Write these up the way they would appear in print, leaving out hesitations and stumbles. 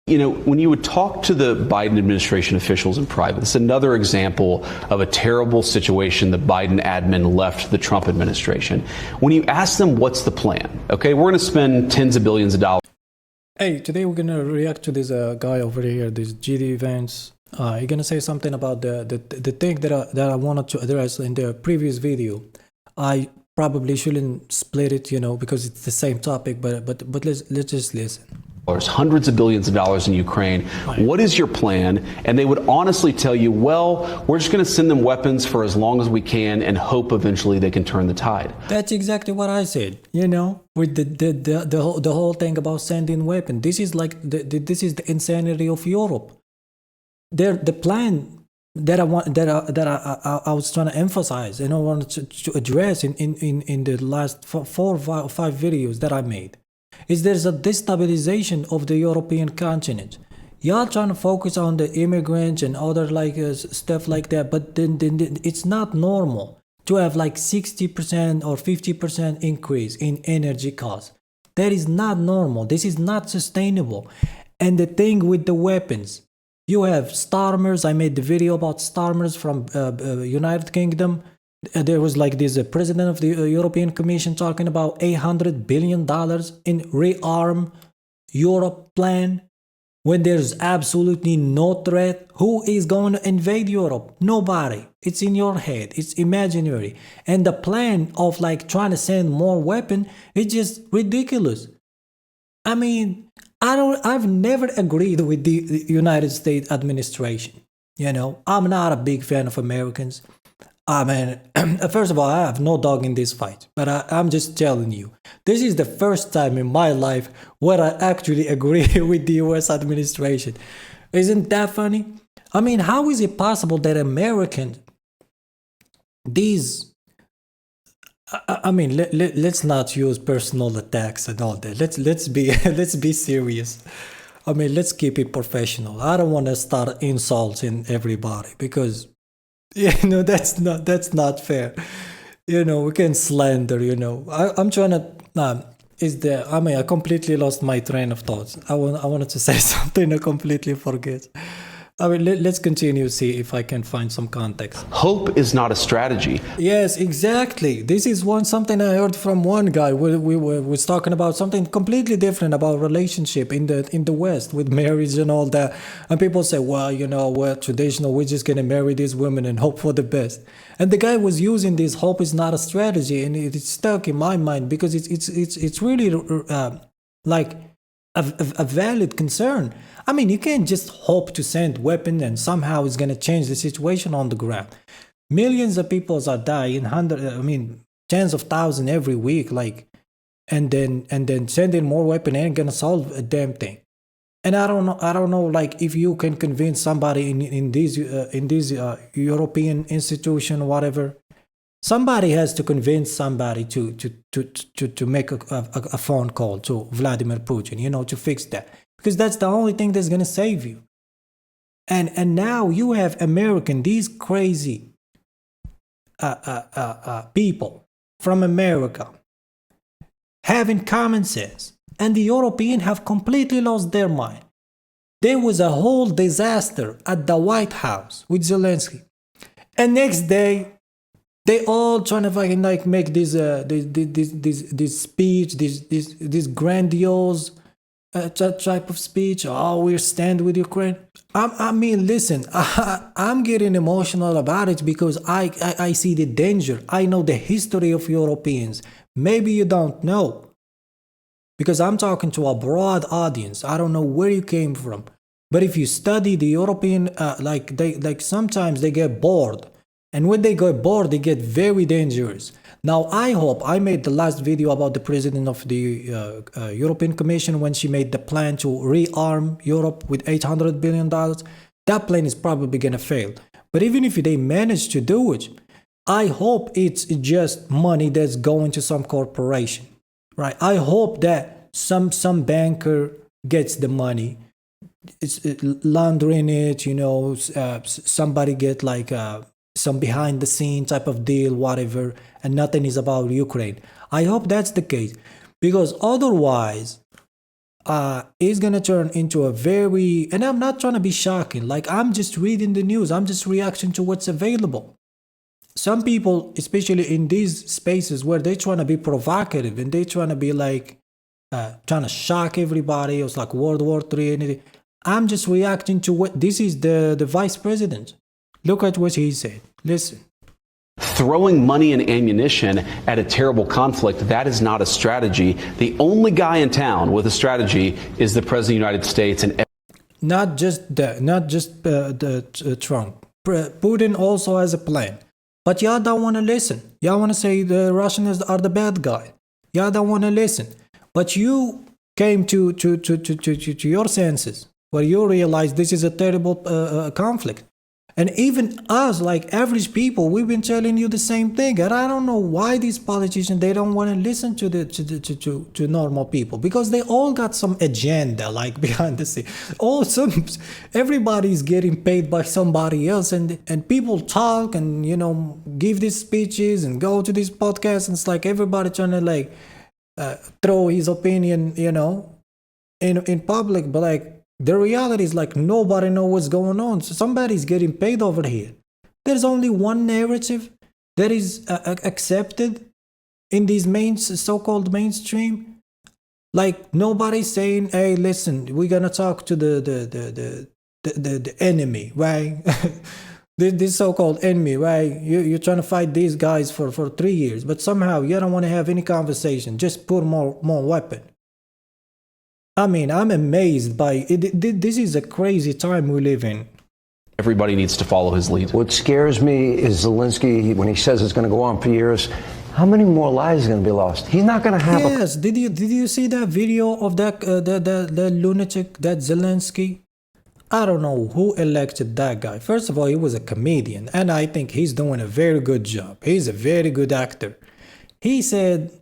You know, when you would talk to the Biden administration officials in private, it's another example of a terrible situation the Biden admin left the Trump administration. When you ask them what's the plan, okay, we're going to spend tens of billions of dollars. Hey, today we're going to react to this guy over here, this GD Vance. He's going to say something about the thing that I wanted to address in the previous video. I probably shouldn't split it, you know, because it's the same topic, but let's just listen. Hundreds of billions of dollars in Ukraine. What is your plan? And they would honestly tell you, well, we're just going to send them weapons for as long as we can and hope eventually they can turn the tide. That's exactly what I said, you know, with the whole thing about sending weapons. This is like this is the insanity of Europe. The plan that I was trying to emphasize and I wanted to address in the last four or five videos that I made is there's a destabilization of the European continent. Y'all trying to focus on the immigrants and other like stuff like that, but then it's not normal to have like 60% or 50% increase in energy costs. That is not normal. This is not sustainable. And the thing with the weapons, you have Starmers. I made the video about Starmers from United Kingdom. There was like this president of the European Commission talking about $800 billion in rearm Europe plan when there's absolutely no threat. Who is going to invade Europe? Nobody. It's in your head. It's imaginary. And the plan of like trying to send more weapons is just ridiculous. I mean, I've never agreed with the United States administration. You know, I'm not a big fan of Americans. I mean, first of all, I have no dog in this fight, but I'm just telling you, this is the first time in my life where I actually agree with the US administration. Isn't that funny? I mean, how is it possible that Americans, I mean, let's not use personal attacks and all that. Let's be serious. I mean, let's keep it professional. I don't want to start insulting everybody because, you know, that's not fair. You know, we can slander, you know. I'm trying to I mean, I completely lost my train of thoughts. I wanted to say something I completely forget. I mean, let's continue, see if I can find some context. Hope is not a strategy. Yes, exactly. This is something I heard from one guy. We was talking about something completely different about relationship in the West with marriage and all that. And people say, well, you know, we're traditional. We're just gonna marry these women and hope for the best. And the guy was using this hope is not a strategy, and it's stuck in my mind because it's really like a valid concern. I mean, you can't just hope to send weapons and somehow it's going to change the situation on the ground. Millions of people are dying, tens of thousands every week, like, and then sending more weapons ain't going to solve a damn thing. And I don't know, like, if you can convince somebody in these European institution, whatever. Somebody has to convince somebody to make a phone call to Vladimir Putin, you know, to fix that. Because that's the only thing that's going to save you. And now you have these crazy people from America having common sense. And the Europeans have completely lost their mind. There was a whole disaster at the White House with Zelensky. And next day, they all trying to fucking like make this speech, this grandiose type of speech. Oh, we stand with Ukraine. I mean, listen, I'm getting emotional about it because I see the danger. I know the history of Europeans. Maybe you don't know, because I'm talking to a broad audience. I don't know where you came from, but if you study the European, sometimes they get bored. And when they get bored, they get very dangerous. Now, I hope I made the last video about the president of the European Commission when she made the plan to rearm Europe with $800 billion. That plan is probably going to fail. But even if they manage to do it, I hope it's just money that's going to some corporation, right? I hope that some banker gets the money, it's laundering it, you know, somebody get like some behind the scene type of deal, whatever, and nothing is about Ukraine. I hope that's the case, because otherwise is gonna turn into a very, and I'm not trying to be shocking, like I'm just reading the news, I'm just reacting to what's available. Some people, especially in these spaces where they're trying to be provocative and they're trying to be like trying to shock everybody, it's like World War III, anything. I'm just reacting to what this is the vice president. Look at what he said. Listen. Throwing money and ammunition at a terrible conflict, that is not a strategy. The only guy in town with a strategy is the President of the United States. And not just Trump. Putin also has a plan. But y'all don't want to listen. Y'all want to say the Russians are the bad guy. Y'all don't want to listen. But you came to your senses where you realize this is a terrible conflict. And even us, like average people, we've been telling you the same thing. And I don't know why these politicians, they don't want to listen to normal people, because they all got some agenda, like behind the scene. Everybody's getting paid by somebody else, and people talk and, you know, give these speeches and go to these podcasts, and it's like everybody trying to like throw his opinion, you know, in public, but like, the reality is like nobody knows what's going on. So somebody's getting paid over here. There's only one narrative that is accepted in these so-called mainstream. Like nobody's saying, "Hey, listen, we're gonna talk to the enemy, right? this so-called enemy, right? You're trying to fight these guys for 3 years, but somehow you don't want to have any conversation. Just put more weapon." I mean, I'm amazed by it. This is a crazy time we live in. Everybody needs to follow his lead. What scares me is Zelensky, when he says it's going to go on for years, how many more lives are going to be lost? He's not going to have Yes, did you see that video of that lunatic, that Zelensky? I don't know who elected that guy. First of all, he was a comedian, and I think he's doing a very good job. He's a very good actor. He said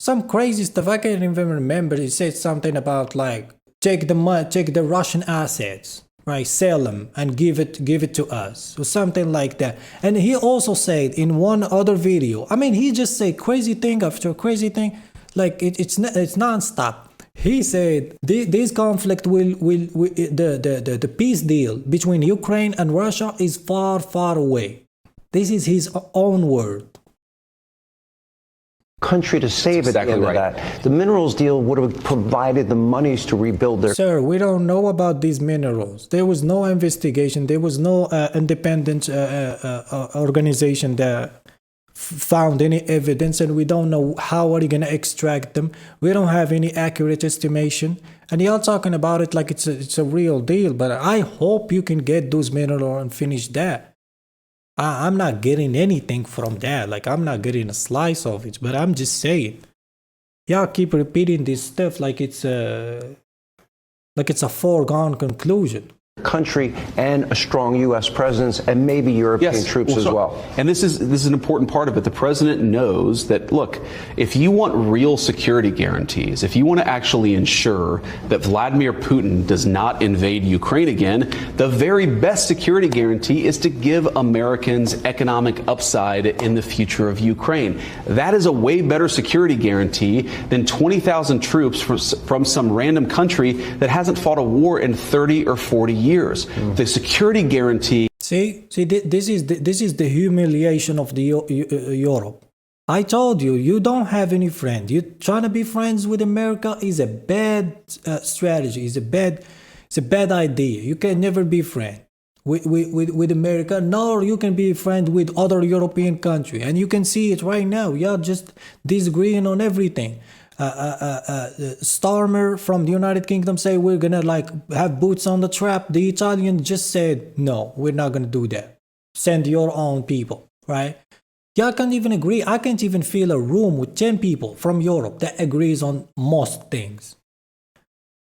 some crazy stuff. I can't even remember. He said something about like take the Russian assets, right? Sell them and give it to us, or something like that. And he also said in one other video, I mean, he just said crazy thing after crazy thing, like it's nonstop. He said this conflict the peace deal between Ukraine and Russia is far away. This is his own word. country to save it. Exactly right. That. The minerals deal would have provided the monies to rebuild their... Sir, we don't know about these minerals. There was no investigation. There was no independent organization that found any evidence, and we don't know how are you going to extract them. We don't have any accurate estimation. And y'all talking about it like it's a real deal, but I hope you can get those minerals and finish that. I'm not getting anything from that. Like, I'm not getting a slice of it, but I'm just saying. Y'all keep repeating this stuff like it's a foregone conclusion. Country and a strong U.S. presence and maybe European troops as well. And this is an important part of it. The president knows that, look, if you want real security guarantees, if you want to actually ensure that Vladimir Putin does not invade Ukraine again, the very best security guarantee is to give Americans economic upside in the future of Ukraine. That is a way better security guarantee than 20,000 troops from some random country that hasn't fought a war in 30 or 40 years. The security guarantee. See, this is the humiliation of the Europe. I told you, you don't have any friend. You trying to be friends with America is a bad strategy. It's a bad idea. You can never be friend with America, nor you can be friend with other European country. And you can see it right now. You're just disagreeing on everything. Starmer from the United Kingdom say we're gonna like have boots on the trap. The Italian just said no, we're not gonna do that. Send your own people, right? Y'all can't even agree. I can't even fill a room with 10 people from Europe that agrees on most things.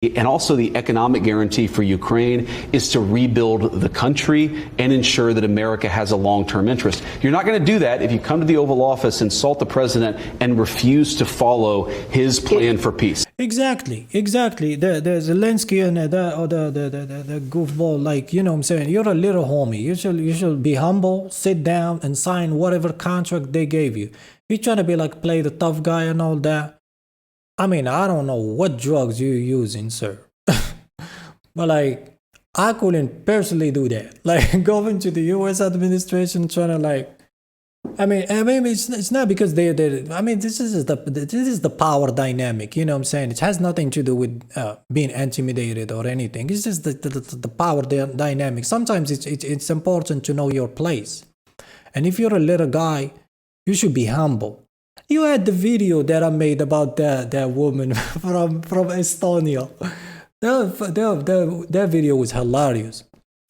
And also the economic guarantee for Ukraine is to rebuild the country and ensure that America has a long-term interest. You're not going to do that if you come to the Oval Office, insult the president, and refuse to follow his plan for peace. Exactly. The Zelensky and the goofball, like, you know what I'm saying? You're a little homie. You should be humble, sit down, and sign whatever contract they gave you. You're trying to be like, play the tough guy and all that. I mean, I don't know what drugs you're using, sir. But like, I couldn't personally do that. Like, going to the U.S. administration trying to like, I mean, it's not because they. I mean, this is the power dynamic. You know what I'm saying? It has nothing to do with being intimidated or anything. It's just the power dynamic. Sometimes it's important to know your place. And if you're a little guy, you should be humble. You had the video that I made about that woman from Estonia. That video was hilarious.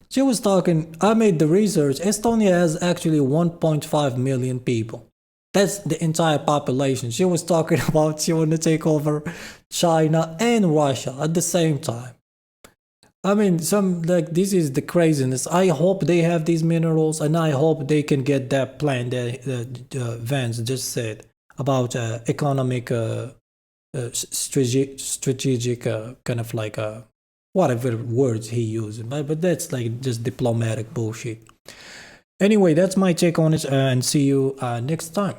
She was talking, I made the research. Estonia has actually 1.5 million people. That's the entire population. She was talking about she want to take over China and Russia at the same time. I mean, this is the craziness. I hope they have these minerals, and I hope they can get that plan that Vance just said about economic, strategic, kind of like whatever words he used, but that's like just diplomatic bullshit. Anyway, that's my take on it, and see you next time.